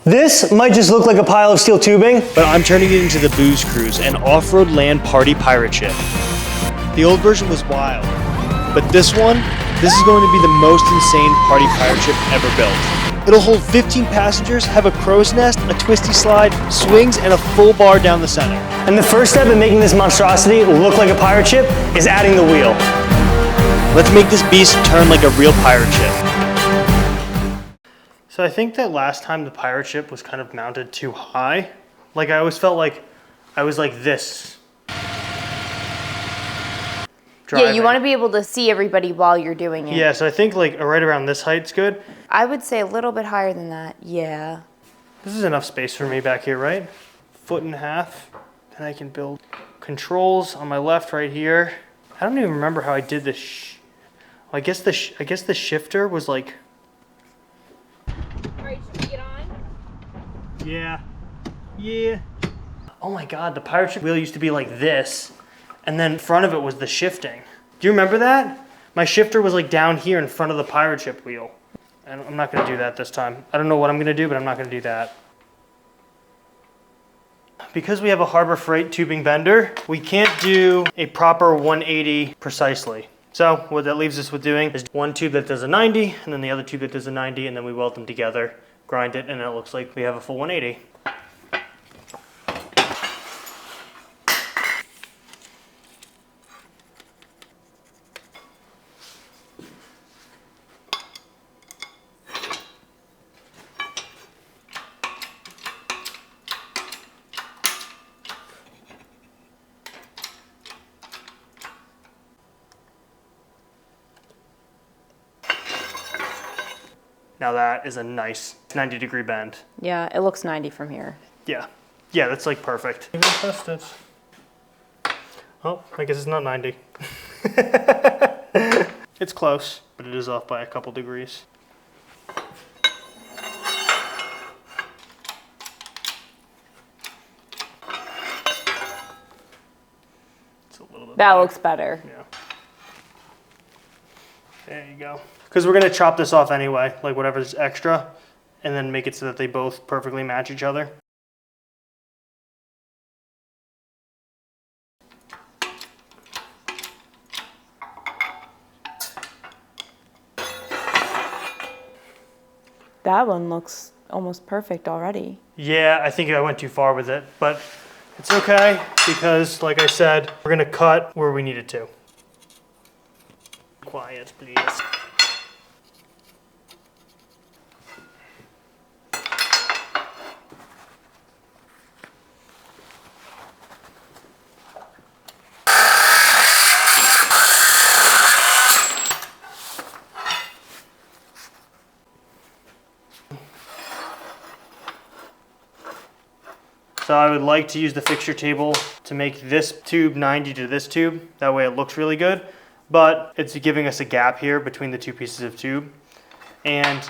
This might just look like a pile of steel tubing, but I'm turning it into the Booze Cruise, an off-road land party pirate ship. The old version was wild, but this is going to be the most insane party pirate ship ever built. It'll hold 15 passengers, have a crow's nest, a twisty slide, swings, and a full bar down the center. And the first step in making this monstrosity look like a pirate ship is adding the wheel. Let's make this beast turn like a real pirate ship. So I think that last time the pirate ship was kind of mounted too high. Like I always felt like I was like this. Driving. Yeah, you want to be able to see everybody while you're doing it. Yeah, so I think like right around this height's good. I would say a little bit higher than that, yeah. This is enough space for me back here, right? 1.5 feet. Then I can build controls on my left right here. I don't even remember how I did this. I guess the shifter was like. Alright, should we get on? Yeah. Yeah. Oh my god, the pirate ship wheel used to be like this, and then in front of it was the shifting. Do you remember that? My shifter was like down here in front of the pirate ship wheel. And I'm not gonna do that this time. I don't know what I'm gonna do, but I'm not gonna do that. Because we have a Harbor Freight tubing bender, we can't do a proper 180 precisely. So what that leaves us with doing is one tube that does a 90, and then the other tube that does a 90, and then we weld them together, grind it, and it looks like we have a full 180. Now that is a nice 90-degree bend. Yeah, it looks 90 from here. Yeah. Yeah, that's like perfect. Even test it. Oh, I guess it's not 90. It's close, but it is off by a couple degrees. It's a little bit That better. looks better. Yeah. There you go. Because we're going to chop this off anyway, like whatever's extra, and then make it so that they both perfectly match each other. That one looks almost perfect already. Yeah, I think I went too far with it, but it's okay because, like I said, we're going to cut where we need it to. Quiet, please. So I would like to use the fixture table to make this tube 90 to this tube. That way it looks really good. But it's giving us a gap here between the two pieces of tube. And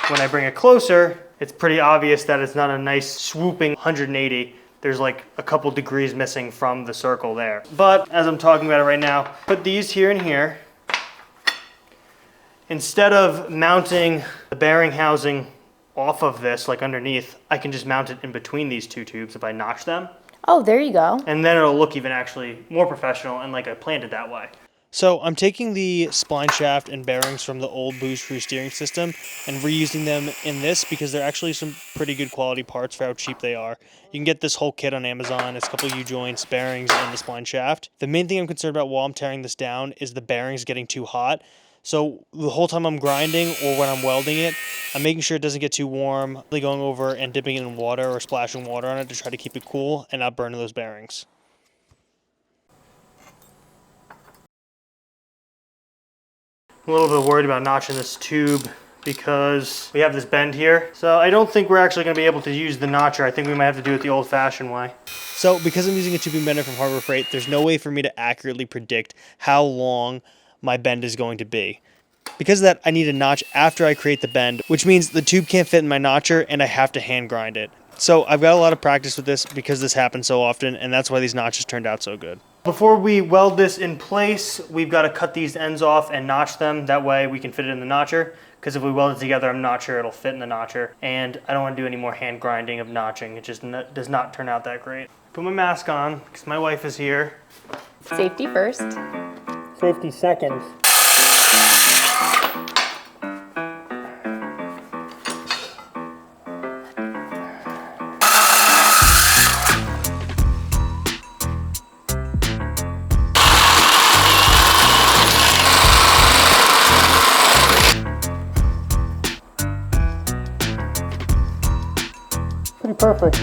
when I bring it closer, it's pretty obvious that it's not a nice swooping 180. There's like a couple degrees missing from the circle there. But as I'm talking about it right now, put these here and here. Instead of mounting the bearing housing off of this, like underneath, I can just mount it in between these two tubes if I notch them. Oh, there you go. And then it'll look even actually more professional and like I planned it that way. So I'm taking the spline shaft and bearings from the old Booze Cruise steering system and reusing them in this because they're actually some pretty good quality parts for how cheap they are. You can get this whole kit on Amazon. It's a couple U-joints, bearings, and the spline shaft. The main thing I'm concerned about while I'm tearing this down is the bearings getting too hot. So the whole time I'm grinding or when I'm welding it, I'm making sure it doesn't get too warm, going over and dipping it in water or splashing water on it to try to keep it cool and not burning those bearings. I'm a little bit worried about notching this tube because we have this bend here. So I don't think we're actually going to be able to use the notcher. I think we might have to do it the old-fashioned way. So because I'm using a tubing bender from Harbor Freight, there's no way for me to accurately predict how long my bend is going to be. Because of that, I need a notch after I create the bend, which means the tube can't fit in my notcher and I have to hand grind it. So I've got a lot of practice with this because this happens so often, and that's why these notches turned out so good. Before we weld this in place, we've got to cut these ends off and notch them. That way we can fit it in the notcher. because if we weld it together, I'm not sure it'll fit in the notcher. And I don't want to do any more hand grinding of notching. It just does not turn out that great. Put my mask on because my wife is here. Safety first. Safety second. Pretty perfect.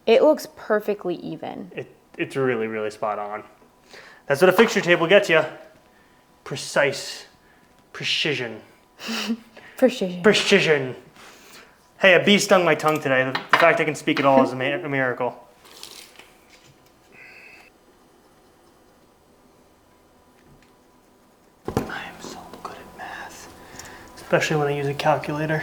It looks perfectly even. It's really, really spot on. That's what a fixture tape will get you. Precise. Precision. Precision. Precision. Hey, a bee stung my tongue today. The fact I can speak at all is a miracle. I am so good at math. Especially when I use a calculator.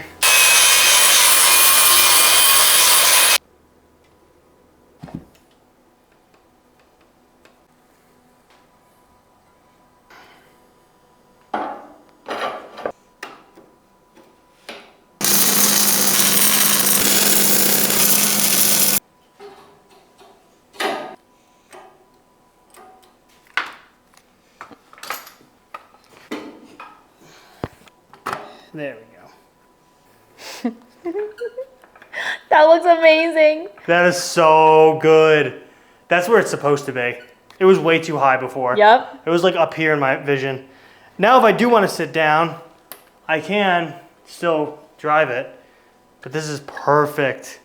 There we go. That looks amazing. That is so good. That's where it's supposed to be. It was way too high before. Yep. It was like up here in my vision. Now if I do want to sit down, I can still drive it, but this is perfect.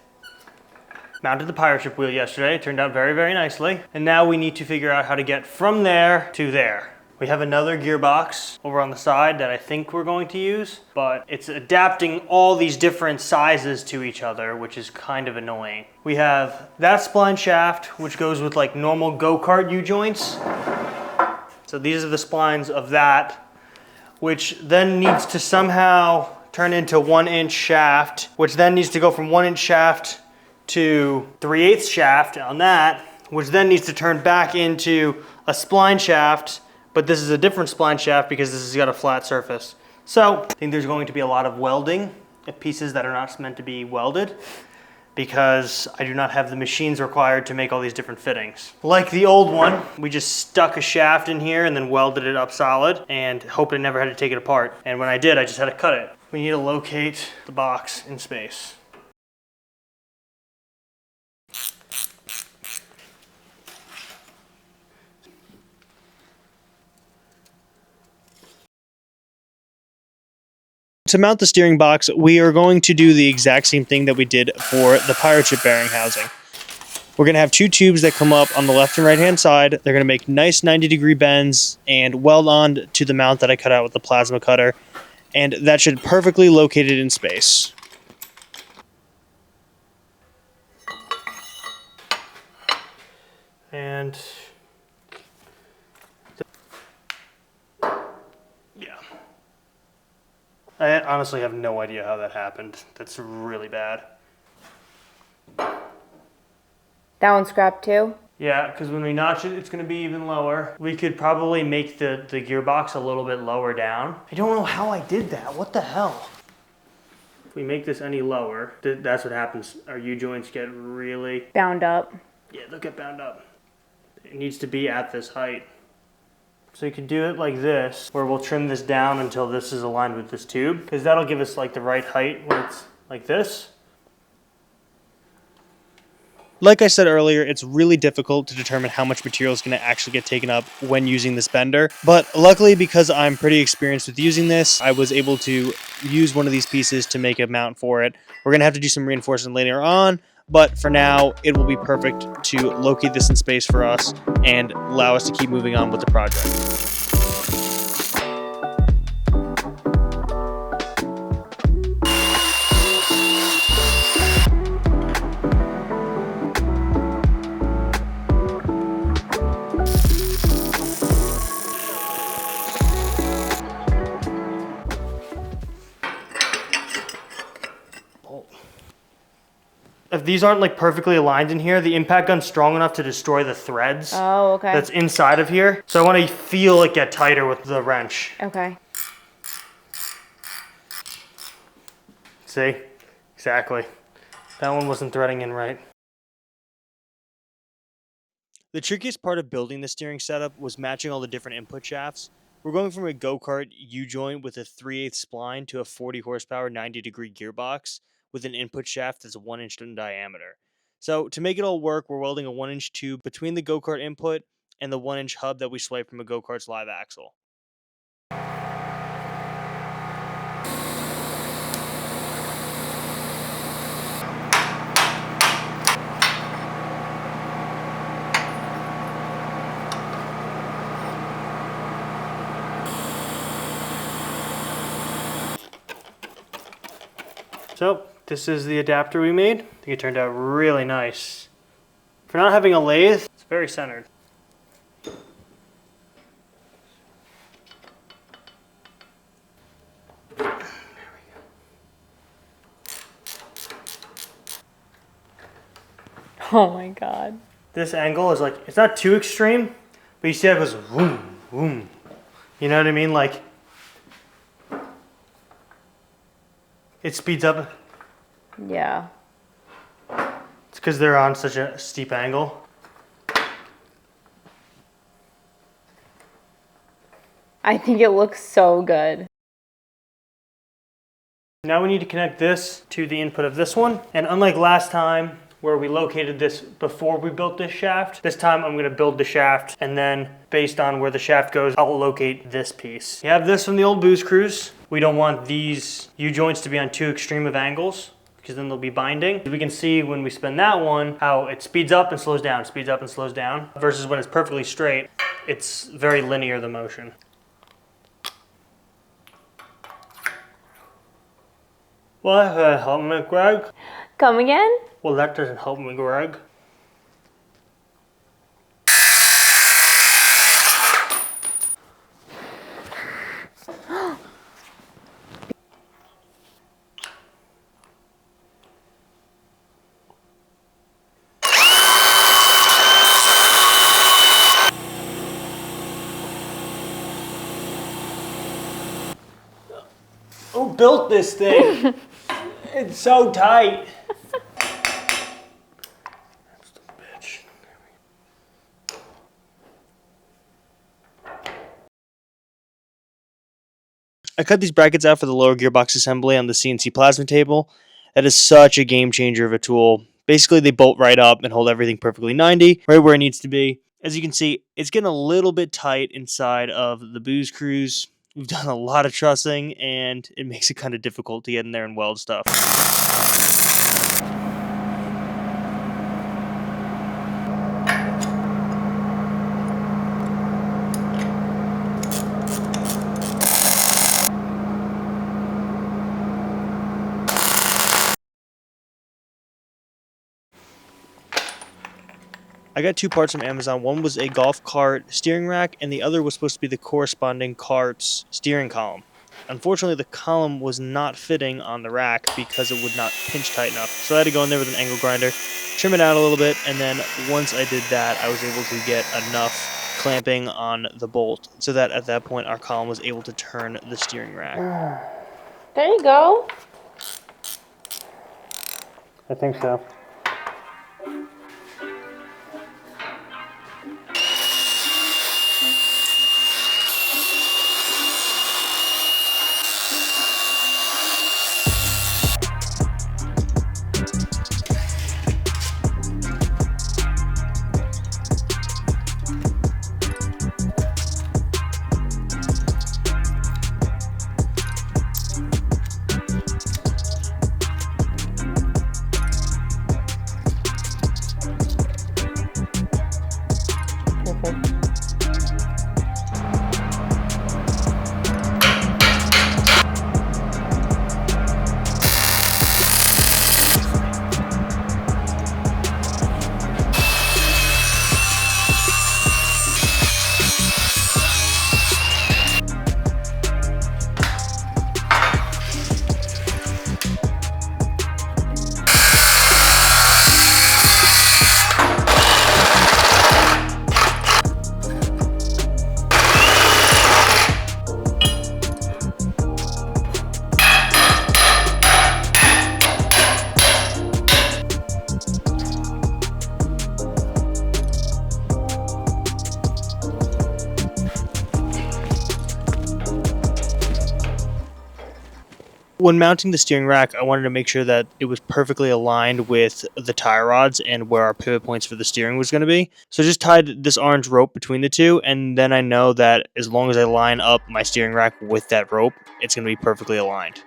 Mounted the pirate ship wheel yesterday. It turned out very, very nicely. And now we need to figure out how to get from there to there. We have another gearbox over on the side that I think we're going to use, but it's adapting all these different sizes to each other, which is kind of annoying. We have that spline shaft, which goes with like normal go-kart U-joints. So these are the splines of that, which then needs to somehow turn into 1-inch shaft, which then needs to go from 1-inch shaft to 3/8 shaft on that, which then needs to turn back into a spline shaft. But this is a different spline shaft because this has got a flat surface. So I think there's going to be a lot of welding of pieces that are not meant to be welded because I do not have the machines required to make all these different fittings. Like the old one, we just stuck a shaft in here and then welded it up solid and hoped I never had to take it apart. And when I did, I just had to cut it. We need to locate the box in space. To mount the steering box, we are going to do the exact same thing that we did for the pirate ship bearing housing. We're going to have two tubes that come up on the left and right hand side. They're going to make nice 90-degree bends and weld on to the mount that I cut out with the plasma cutter. And that should perfectly locate it in space. And yeah. I honestly have no idea how that happened. That's really bad. That one's scrapped too? Yeah, because when we notch it, it's going to be even lower. We could probably make the gearbox a little bit lower down. I don't know how I did that. What the hell? If we make this any lower, that's what happens. Our U-joints get really... Bound up. Yeah, they'll get bound up. It needs to be at this height. So you could do it like this, where we'll trim this down until this is aligned with this tube, because that'll give us like the right height when it's like this. Like I said earlier, it's really difficult to determine how much material is going to actually get taken up when using this bender. But luckily, because I'm pretty experienced with using this, I was able to use one of these pieces to make a mount for it. We're going to have to do some reinforcement later on, but for now, it will be perfect to locate this in space for us and allow us to keep moving on with the project. if these aren't like perfectly aligned in here, the impact gun's strong enough to destroy the threads Oh, okay. that's inside of here. So I want to feel it get tighter with the wrench. Okay. See? Exactly. That one wasn't threading in right. The trickiest part of building the steering setup was matching all the different input shafts. We're going from a go-kart U-joint with a 3/8 spline to a 40 horsepower 90-degree gearbox with an input shaft that's 1 inch in diameter. So to make it all work, we're welding a 1-inch tube between the go-kart input and the 1-inch hub that we swipe from a go-kart's live axle. So this is the adapter we made. I think it turned out really nice. For not having a lathe, it's very centered. Oh my god. This angle is like, it's not too extreme, but you see how it goes boom, boom. You know what I mean? Like, it speeds up. Yeah. It's because they're on such a steep angle. I think it looks so good. Now we need to connect this to the input of this one. And unlike last time where we located this before we built this shaft, this time I'm gonna build the shaft and then based on where the shaft goes, I'll locate this piece. You have this from the old Booze Cruise. We don't want these U-joints to be on too extreme of angles because then they'll be binding. We can see when we spin that one, how it speeds up and slows down, speeds up and slows down, versus when it's perfectly straight, it's very linear, the motion. Well, that help me, Greg. Come again? Well, that doesn't help me, Greg. Who built this thing? It's so tight. That's the bitch. I cut these brackets out for the lower gearbox assembly on the CNC plasma table. That is such a game changer of a tool. Basically, they bolt right up and hold everything perfectly 90, right where it needs to be. As you can see, it's getting a little bit tight inside of the Booze Cruise. We've done a lot of trussing, and it makes it kind of difficult to get in there and weld stuff. I got 2 parts from Amazon. One was a golf cart steering rack, and the other was supposed to be the corresponding cart's steering column. Unfortunately, the column was not fitting on the rack because it would not pinch tight enough. So I had to go in there with an angle grinder, trim it out a little bit, and then once I did that, I was able to get enough clamping on the bolt so that at that point our column was able to turn the steering rack. There you go. I think so. When mounting the steering rack, I wanted to make sure that it was perfectly aligned with the tie rods and where our pivot points for the steering was going to be. So I just tied this orange rope between the two, and then I know that as long as I line up my steering rack with that rope, it's going to be perfectly aligned.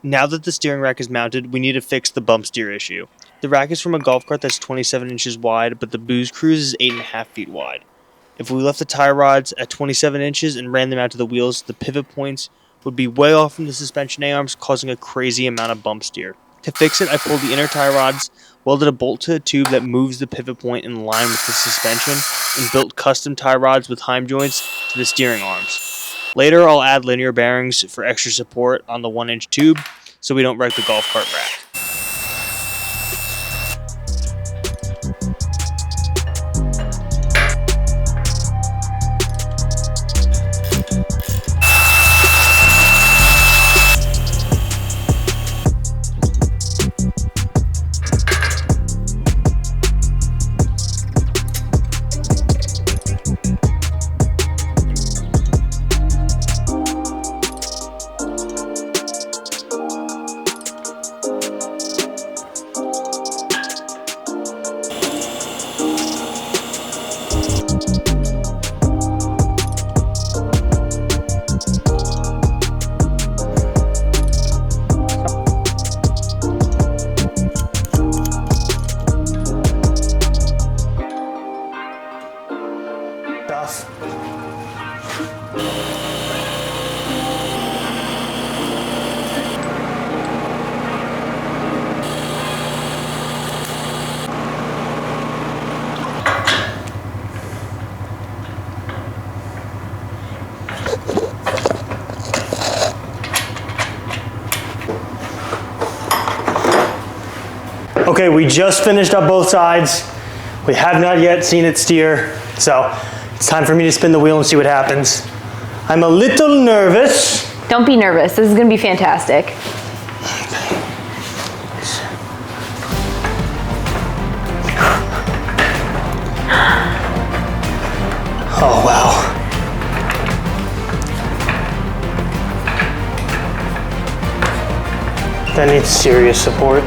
Now that the steering rack is mounted, we need to fix the bump steer issue. The rack is from a golf cart that's 27 inches wide, but the Booze Cruise is 8.5 feet wide. If we left the tie rods at 27 inches and ran them out to the wheels, the pivot points would be way off from the suspension A-arms, causing a crazy amount of bump steer. To fix it, I pulled the inner tie rods, welded a bolt to a tube that moves the pivot point in line with the suspension, and built custom tie rods with heim joints to the steering arms. Later, I'll add linear bearings for extra support on the 1-inch tube so we don't wreck the golf cart rack. Okay, we just finished up both sides. We have not yet seen it steer, so it's time for me to spin the wheel and see what happens. I'm a little nervous. Don't be nervous. This is going to be fantastic. Oh, wow. That needs serious support.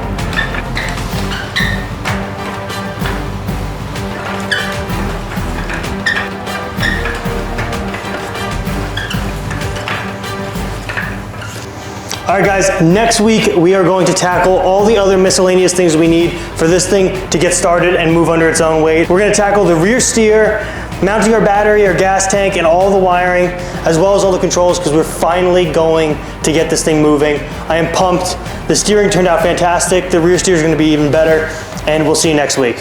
All right, guys, next week we are going to tackle all the other miscellaneous things we need for this thing to get started and move under its own weight. We're gonna tackle the rear steer, mounting our battery, our gas tank, and all the wiring, as well as all the controls, because we're finally going to get this thing moving. I am pumped. The steering turned out fantastic. The rear steer is gonna be even better, and we'll see you next week.